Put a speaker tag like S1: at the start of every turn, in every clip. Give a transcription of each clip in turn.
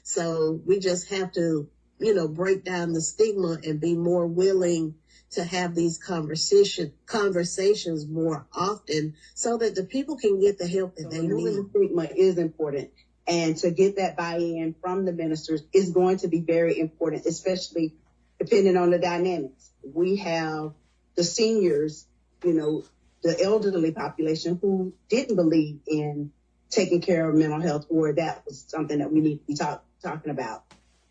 S1: So we just have to, break down the stigma and be more willing to have these conversations more often so that the people can get the help that they need.
S2: The stigma is important. And to get that buy-in from the ministers is going to be very important, especially depending on the dynamics. We have the seniors, the elderly population who didn't believe in taking care of mental health, or that was something that we need to be talking about.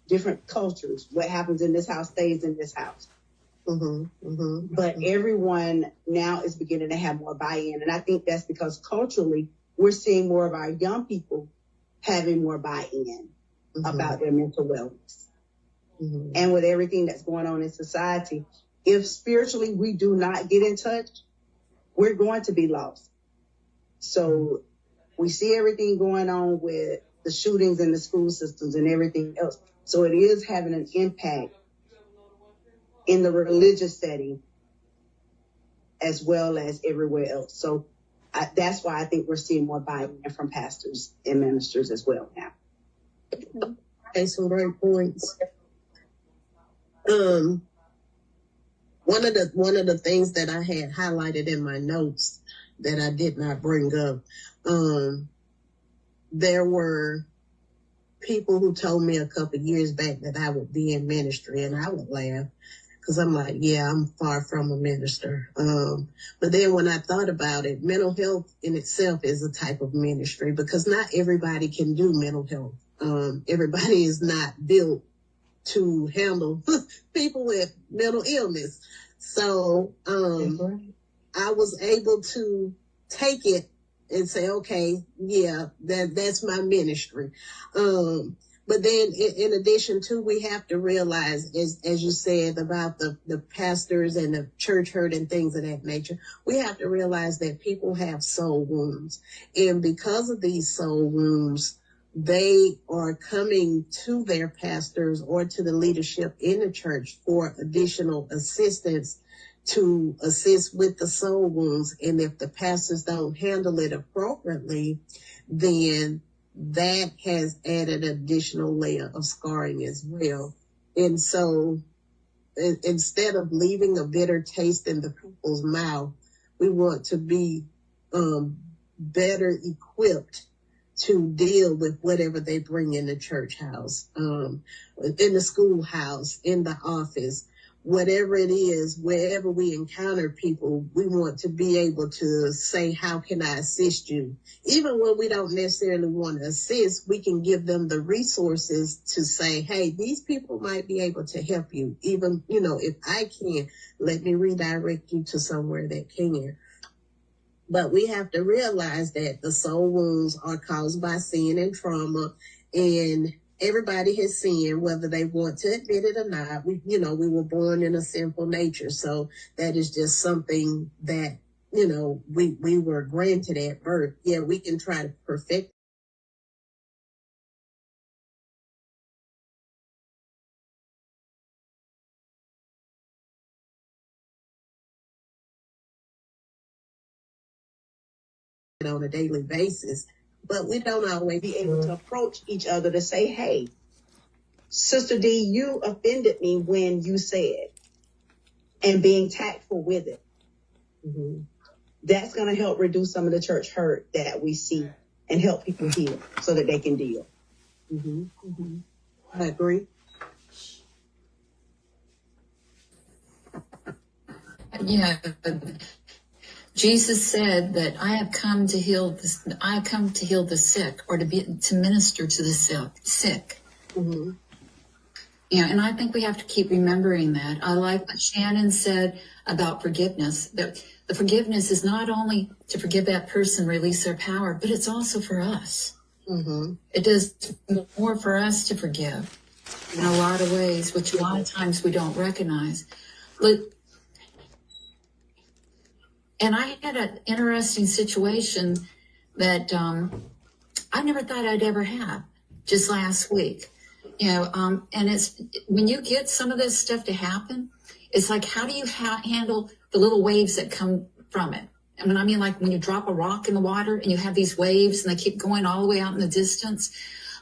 S2: Different cultures. What happens in this house stays in this house. But everyone now is beginning to have more buy-in. And I think that's because culturally, we're seeing more of our young people having more buy-in about their mental wellness. And with everything that's going on in society, if spiritually we do not get in touch, we're going to be lost. So we see everything going on with the shootings in the school systems and everything else. So it is having an impact in the religious setting as well as everywhere else. So that's why I think we're seeing more buy-in from pastors and ministers as well now.
S1: Okay, some great points. One of the things that I had highlighted in my notes that I did not bring up, there were people who told me a couple of years back that I would be in ministry, and I would laugh because I'm like, yeah, I'm far from a minister. But then when I thought about it, mental health in itself is a type of ministry because not everybody can do mental health. Everybody is not built to handle people with mental illness. So I was able to take it and say, okay, yeah, that's my ministry. But then in addition to, we have to realize, as you said about the pastors and the church hurt and things of that nature, we have to realize that people have soul wounds. And because of these soul wounds, they are coming to their pastors or to the leadership in the church for additional assistance to assist with the soul wounds. And if the pastors don't handle it appropriately, then that has added an additional layer of scarring as well. And so instead of leaving a bitter taste in the people's mouth, we want to be better equipped to deal with whatever they bring in the church house, in the schoolhouse, in the office, whatever it is, wherever we encounter people, we want to be able to say, how can I assist you? Even when we don't necessarily want to assist, we can give them the resources to say, hey, these people might be able to help you. Even, if I can, let me redirect you to somewhere that can. But we have to realize that the soul wounds are caused by sin and trauma, and everybody has sinned, whether they want to admit it or not. We were born in a sinful nature. So that is just something that, we were granted at birth. Yeah, we can try to perfect it on a daily basis, but we don't always
S2: be able to approach each other to say, hey, Sister D, you offended me when you said, and being tactful with it. That's going to help reduce some of the church hurt that we see and help people heal so that they can deal.
S1: I agree.
S3: Yeah, Jesus said that I have come to heal the sick, or to minister to the sick. Yeah, and I think we have to keep remembering that. I like what Shannon said about forgiveness, that the forgiveness is not only to forgive that person, release their power, but it's also for us. It does more for us to forgive in a lot of ways, which a lot of times we don't recognize. And I had an interesting situation that I never thought I'd ever have just last week. And it's when you get some of this stuff to happen, it's like, how do you handle the little waves that come from it? I mean, like when you drop a rock in the water and you have these waves and they keep going all the way out in the distance.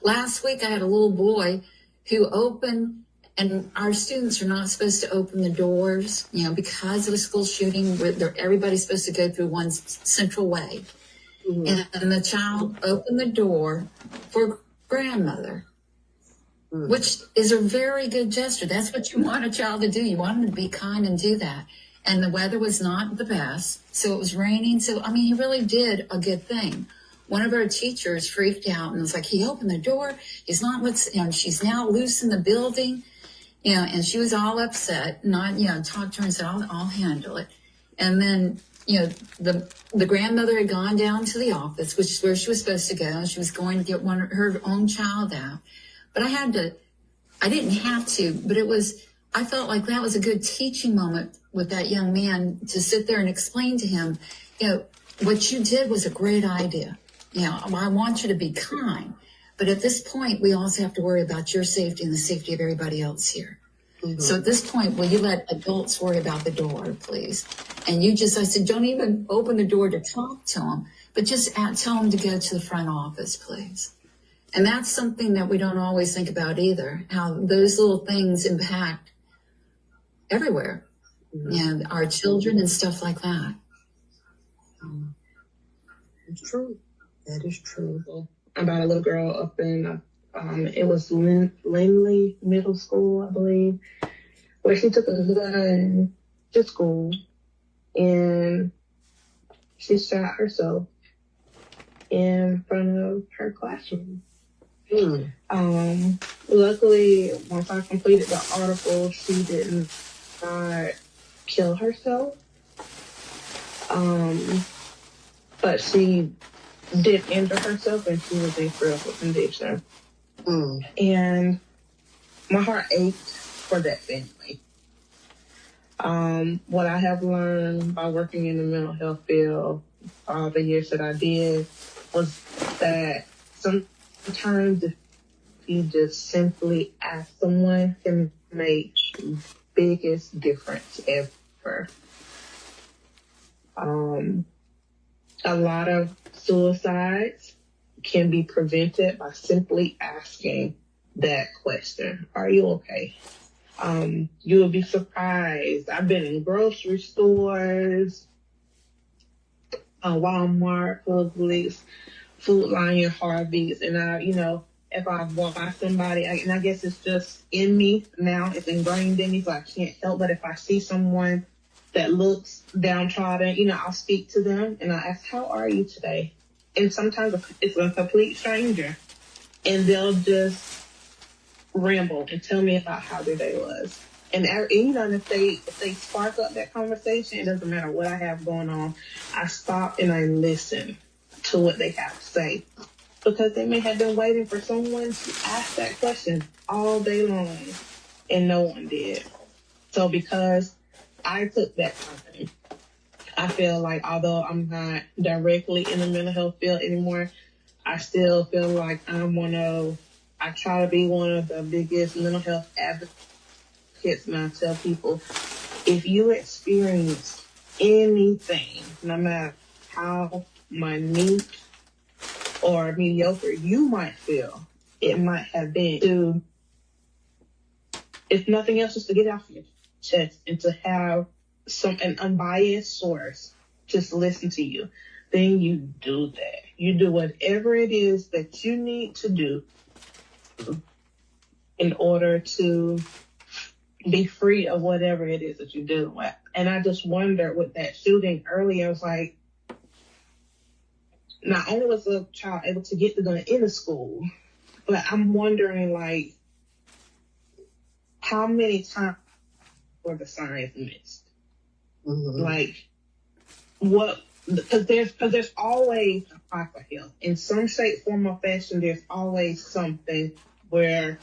S3: last week I had a little boy who opened, and our students are not supposed to open the doors, because of a school shooting. Everybody's supposed to go through one central way. Mm-hmm. And the child opened the door for grandmother, which is a very good gesture. That's what you want a child to do. You want them to be kind and do that. And the weather was not the best, so it was raining. So, he really did a good thing. One of our teachers freaked out and was like, he opened the door. He's not, she's now loose in the building. And she was all upset. And I, talked to her and said, I'll handle it. And then, the grandmother had gone down to the office, which is where she was supposed to go. She was going to get her own child out. But I didn't have to, but I felt like that was a good teaching moment with that young man to sit there and explain to him, what you did was a great idea. I want you to be kind. But at this point, we also have to worry about your safety and the safety of everybody else here. Mm-hmm. So at this point, will you let adults worry about the door, please? And I said, don't even open the door to talk to them, but just tell them to go to the front office, please. And that's something that we don't always think about either, how those little things impact everywhere. And our children and stuff like that.
S1: It's true. That is true.
S4: About a little girl up in, it was Lindley Middle School, I believe, where she took a gun to school and she shot herself in front of her classroom. Luckily, once I completed the article, she did not kill herself. But she did injure herself and she was in critical condition. And my heart ached for that family. What I have learned by working in the mental health field all the years that I did was that sometimes if you just simply ask someone can make the biggest difference ever. A lot of suicides can be prevented by simply asking that question. Are you okay? You will be surprised. I've been in grocery stores, Walmart, Publix, Food Lion, Harvey's, and if I walk by somebody, and I guess it's just in me now, it's ingrained in me, so I can't help but if I see someone that looks downtrodden, I'll speak to them and I'll ask, how are you today? And sometimes it's a complete stranger and they'll just ramble and tell me about how their day was. And if they spark up that conversation, it doesn't matter what I have going on. I stop and I listen to what they have to say because they may have been waiting for someone to ask that question all day long and no one did. So because I took that time, I feel like although I'm not directly in the mental health field anymore, I still feel like I try to be one of the biggest mental health advocates, and I tell people, if you experience anything, no matter how minute or mediocre you might feel, it might have been to, if nothing else, just to get off your chest and to have an unbiased source just listen to you, then you do that. You do whatever it is that you need to do in order to be free of whatever it is that you're dealing with. And I just wondered with that shooting earlier, I was like, not only was the child able to get the gun in the school, but I'm wondering, like, how many times were the signs missed? Like, what? Because there's always a cry for help. In some shape, form, or fashion, there's always something where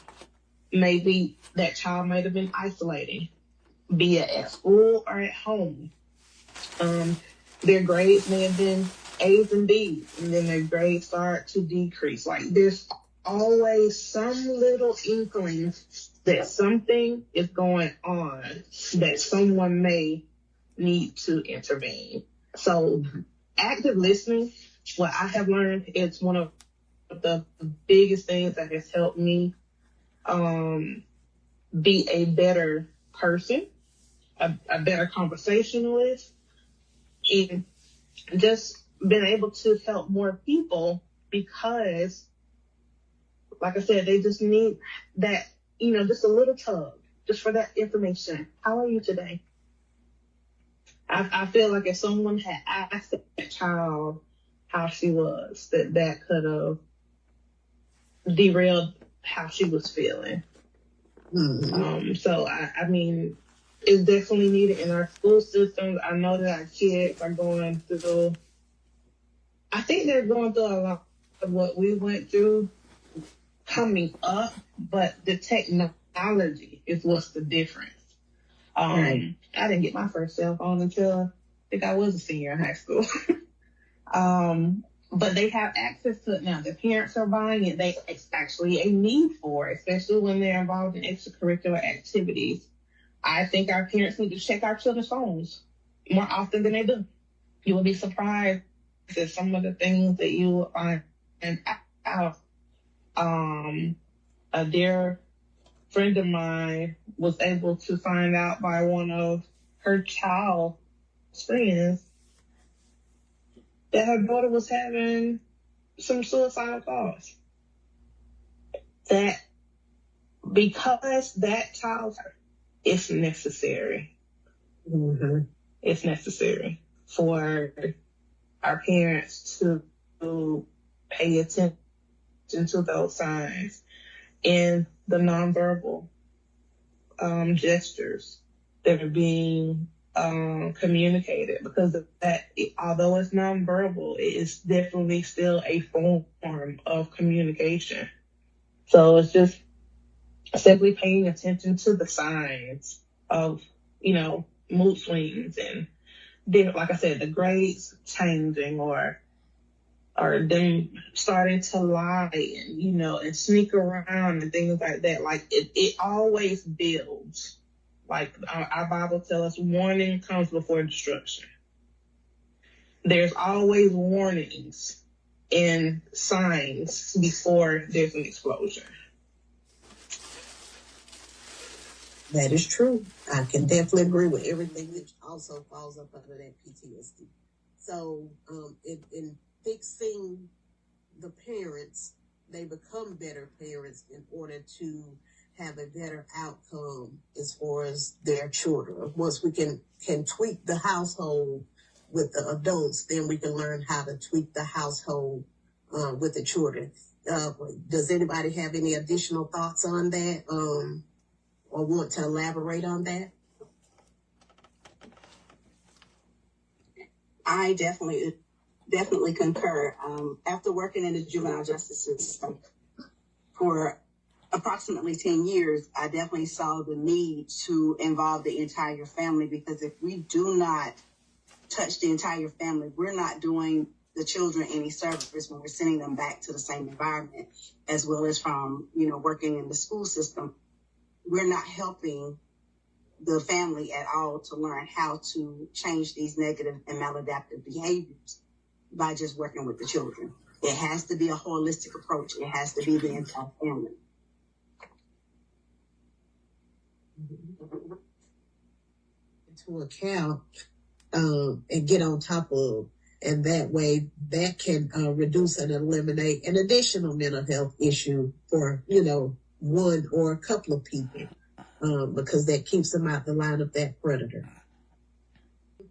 S4: maybe that child might have been isolating, be it at school or at home. Their grades may have been A's and B's, and then their grades start to decrease. Like, there's always some little inkling that something is going on, that someone may need to intervene. So active listening, what I have learned, is one of the biggest things that has helped me be a better person, a better conversationalist, and just been able to help more people because, like I said, they just need that, just a little tug, just for that information. How are you today? I feel like if someone had asked that child how she was, that could have derailed how she was feeling.
S1: Mm-hmm.
S4: So I mean, it's definitely needed in our school systems. I know that our kids are going through, I think they're going through a lot of what we went through coming up, but the technology is what's the difference.
S1: Right.
S4: I didn't get my first cell phone until I think I was a senior in high school. But they have access to it now. The parents are buying it. It's actually a need for it, especially when they're involved in extracurricular activities. I think our parents need to check our children's phones more often than they do. You will be surprised at some of the things that you will find out. A dear friend of mine was able to find out by one of her child's friends that her daughter was having some suicidal thoughts. That because that child, it's necessary.
S1: Mm-hmm.
S4: It's necessary for our parents to pay attention to those signs and the nonverbal gestures that are being communicated, because that, although it's nonverbal, it is definitely still a form of communication. So it's just simply paying attention to the signs of, mood swings and like I said, the grades changing or them starting to lie and, and sneak around and things like that. Like it always builds. Like our Bible tells us, warning comes before destruction. There's always warnings and signs before there's an explosion.
S1: That is true. I can definitely agree with everything that also falls up under that PTSD. So in fixing the parents, they become better parents in order to have a better outcome as far as their children. Once we can tweak the household with the adults, then we can learn how to tweak the household with the children. Does anybody have any additional thoughts on that or want to elaborate on that?
S2: I definitely concur. After working in the juvenile justice system for approximately 10 years, I definitely saw the need to involve the entire family, because if we do not touch the entire family, we're not doing the children any service when we're sending them back to the same environment, as well as from, working in the school system. We're not helping the family at all to learn how to change these negative and maladaptive behaviors by just working with the children. It has to be a holistic approach. It has to be the entire family.
S1: To account and get on top of, and that way that can reduce and eliminate an additional mental health issue for one or a couple of people, because that keeps them out the line of that predator.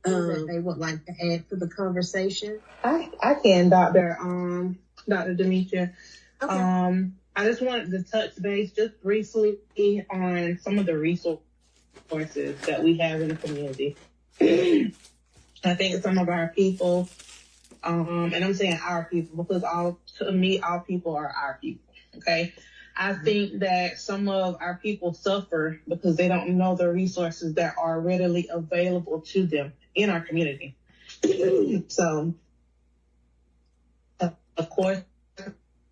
S1: That they would like to add to the conversation.
S4: I can, Dr. Demetria.
S1: Okay.
S4: I just wanted to touch base just briefly on some of the resources that we have in the community. I think some of our people, and I'm saying our people because to me, all people are our people. Okay. I think that some of our people suffer because they don't know the resources that are readily available to them in our community. So, of course,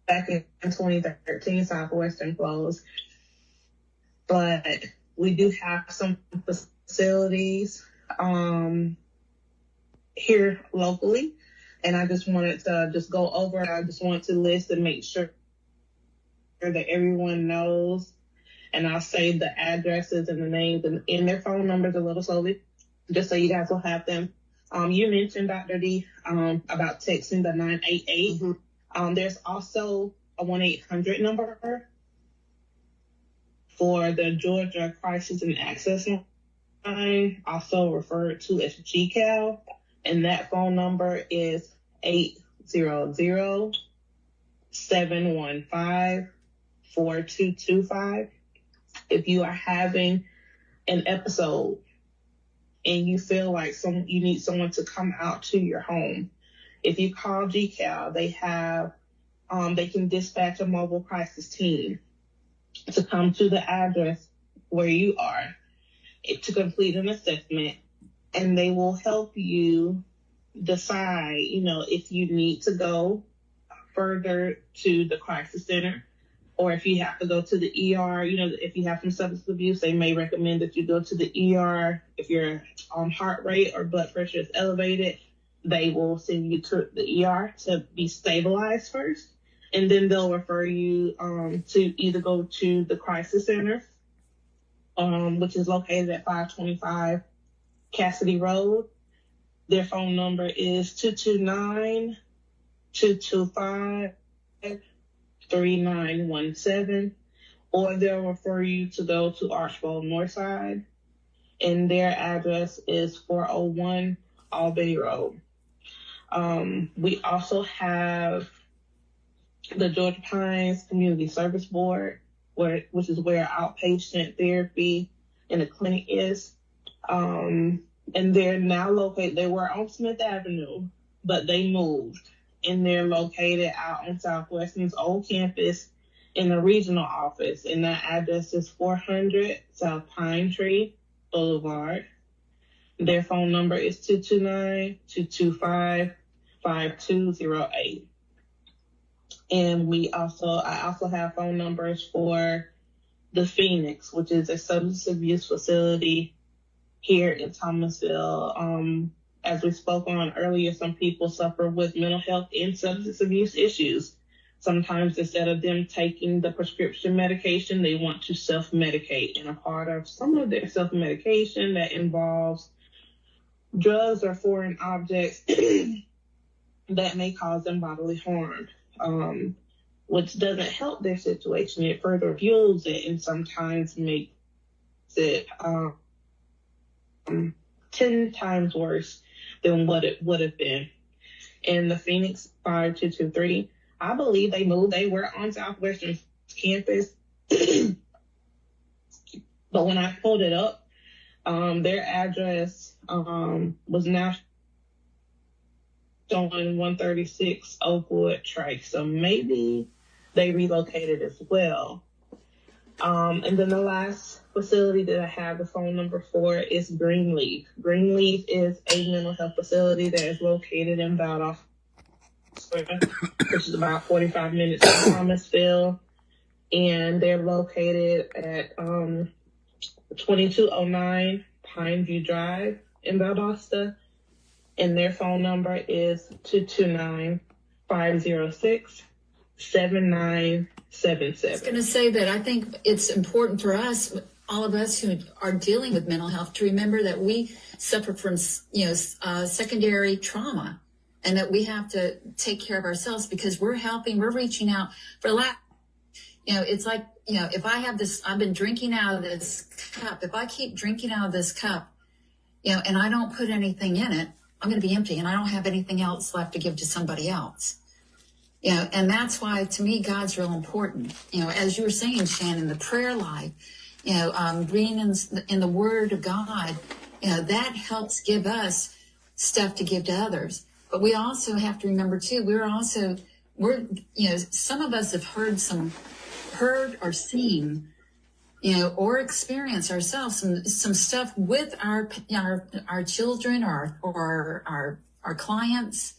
S4: back in 2013, Southwestern closed, but we do have some facilities here locally And I just wanted to just go over it. I just wanted to list and make sure that everyone knows. And I'll save the addresses and the names and their phone numbers a little slowly, just so you guys will have them. You mentioned, Dr. D, about texting the 988. Mm-hmm. There's also a 1-800 number for the Georgia Crisis and Access Line, also referred to as GCAL. And that phone number is 800-715-4225. If you are having an episode and you feel like you need someone to come out to your home, if you call GCAL, they can dispatch a mobile crisis team to come to the address where you are to complete an assessment, and they will help you decide, if you need to go further to the crisis center, or if you have to go to the ER. If you have some substance abuse, they may recommend that you go to the ER. If your heart rate or blood pressure is elevated, they will send you to the ER to be stabilized first. And then they'll refer you to either go to the crisis center, which is located at 525 Cassidy Road. Their phone number is 229-225-3917, or they'll refer you to go to Archbold Northside, and their address is 401 Albany Road. We also have the Georgia Pines Community Service Board, which is where outpatient therapy in a clinic is. And they're now located, they were on Smith Avenue, but they moved. And they're located out on Southwestern's old campus in the regional office. And that address is 400 South Pine Tree Boulevard. Their phone number is 229-225-5208. And I also have phone numbers for the Phoenix, which is a substance abuse facility here in Thomasville. As we spoke on earlier, some people suffer with mental health and substance abuse issues. Sometimes instead of them taking the prescription medication, they want to self-medicate. And a part of some of their self-medication that involves drugs or foreign objects that may cause them bodily harm, which doesn't help their situation. It further fuels it and sometimes makes it 10 times worse than what it would have been. And the Phoenix 5223, I believe they moved. They were on Southwestern campus. But when I pulled it up, their address was now showing 136 Oakwood Trace. So maybe they relocated as well. And then the last facility that I have the phone number for is Greenleaf. Greenleaf is a mental health facility that is located in Valdosta, which is about 45 minutes from Thomasville. And they're located at 2209 Pineview Drive in Valdosta. And their phone number is 229-506-7977.
S3: I was going to say that I think it's important for us, all of us who are dealing with mental health, to remember that we suffer from, secondary trauma, and that we have to take care of ourselves because we're reaching out for it's like, if I have this, I've been drinking out of this cup. If I keep drinking out of this cup, and I don't put anything in it, I'm going to be empty and I don't have anything else left to give to somebody else. And that's why, to me, God's real important. As you were saying, Shannon, the prayer life, reading in the Word of God, that helps give us stuff to give to others. But we also have to remember, too, some of us have heard or seen, or experienced ourselves some stuff with our children or our clients.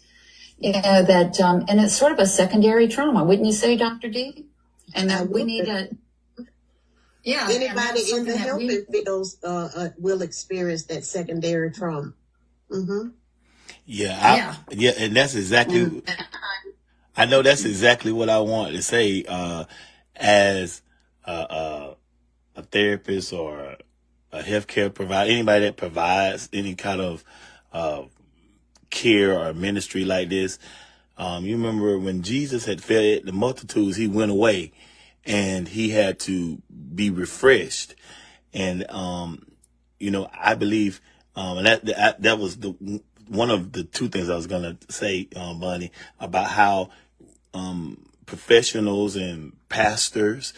S3: That and it's sort of a secondary trauma, wouldn't you say, Dr. D? And that we need to,
S1: anybody in the helping fields will experience that secondary trauma. Mm-hmm.
S5: Yeah, and that's exactly. I know that's exactly what I wanted to say. As a therapist or a healthcare provider, anybody that provides any kind of uh, care or ministry like this. You remember when Jesus had fed the multitudes, he went away and he had to be refreshed. And, I believe, and that was one of the two things I was going to say, Bunny, about how, professionals and pastors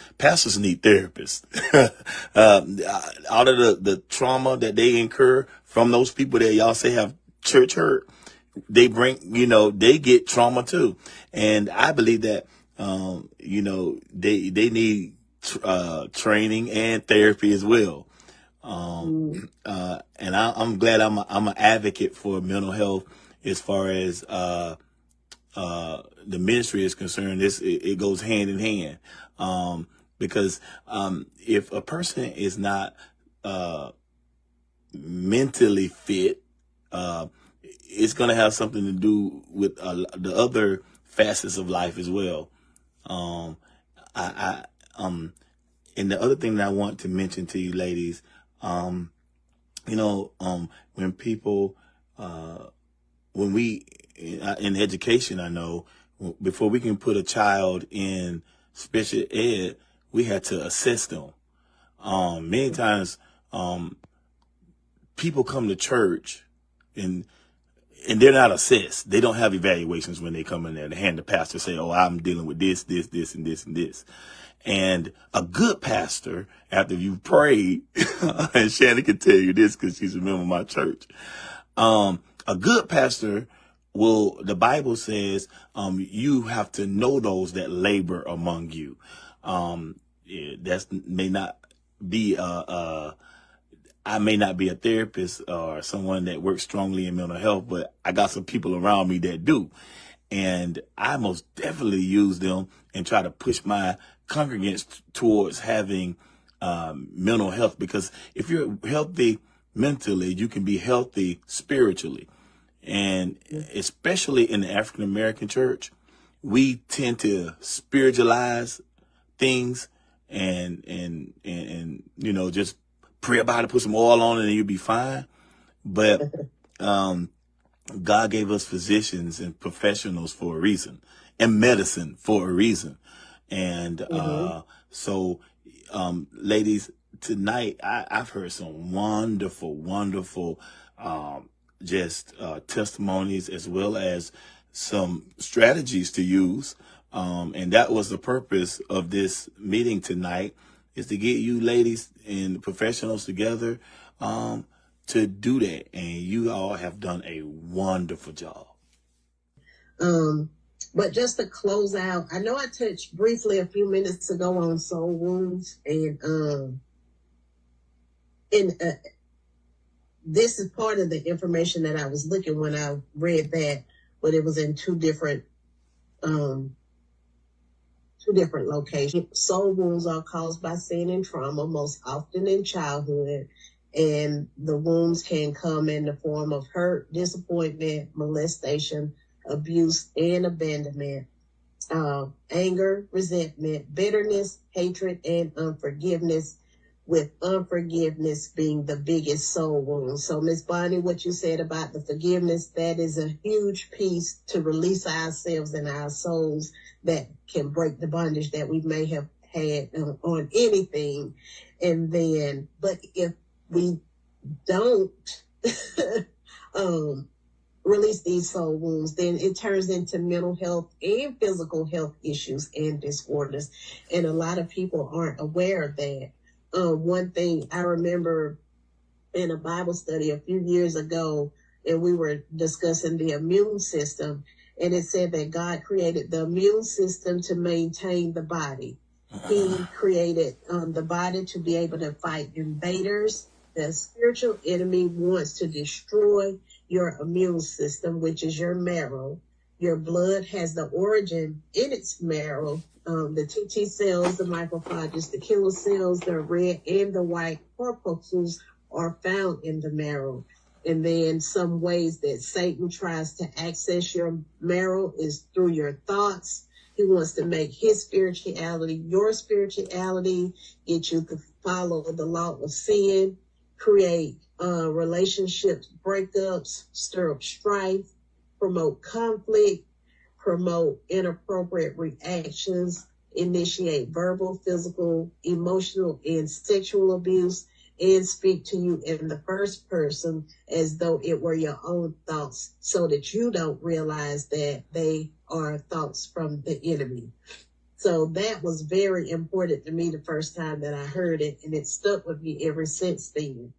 S5: need therapists. Out of the trauma that they incur from those people that y'all say have church hurt, they bring, they get trauma too. And I believe that, they need, training and therapy as well. And I'm glad I'm an advocate for mental health as far as, the ministry is concerned. It goes hand in hand. Because, if a person is not, mentally fit, it's going to have something to do with the other facets of life as well. Um, and the other thing that I want to mention to you ladies, when people, when we, in education, I know before we can put a child in special ed, we had to assess them. Many times, people come to church and they're not assessed. They don't have evaluations when they come in there. They hand the pastor say, "Oh, I'm dealing with this, this, this, and this, and this." And a good pastor, after you've prayed, and Shannon can tell you this because she's a member of my church. A good pastor the Bible says, you have to know those that labor among you. That may not be, I may not be a therapist or someone that works strongly in mental health, but I got some people around me that do. And I most definitely use them and try to push my congregants towards having mental health, because if you're healthy mentally, you can be healthy spiritually. And especially in the African American church, we tend to spiritualize things and just pray about it, put some oil on it, and you'll be fine. But God gave us physicians and professionals for a reason, and medicine for a reason. And so, ladies, tonight I've heard some wonderful testimonies, as well as some strategies to use. And that was the purpose of this meeting tonight, is to get you ladies and professionals together to do that. And you all have done a wonderful job.
S1: But just to close out, I know I touched briefly a few minutes ago on soul wounds, and this is part of the information that I was looking when I read that, but it was in two different locations. Soul wounds are caused by sin and trauma, most often in childhood, and the wounds can come in the form of hurt, disappointment, molestation, abuse, and abandonment, anger, resentment, bitterness, hatred, and unforgiveness, with unforgiveness being the biggest soul wound. So, Miss Bonnie, what you said about the forgiveness, that is a huge piece to release ourselves and our souls that can break the bondage that we may have had on anything. And then, but if we don't release these soul wounds, then it turns into mental health and physical health issues and disorders. And a lot of people aren't aware of that. One thing I remember in a Bible study a few years ago, and we were discussing the immune system, and it said that God created the immune system to maintain the body. He created the body to be able to fight invaders. The spiritual enemy wants to destroy your immune system, which is your marrow. Your blood has the origin in its marrow. The TT cells, the macrophages, the killer cells, the red and the white corpuscles are found in the marrow. And then some ways that Satan tries to access your marrow is through your thoughts. He wants to make his spirituality your spirituality, get you to follow the law of sin, create relationships, breakups, stir up strife, promote conflict, promote inappropriate reactions, initiate verbal, physical, emotional, and sexual abuse, and speak to you in the first person as though it were your own thoughts, so that you don't realize that they are thoughts from the enemy. So that was very important to me the first time that I heard it, and it stuck with me ever since then.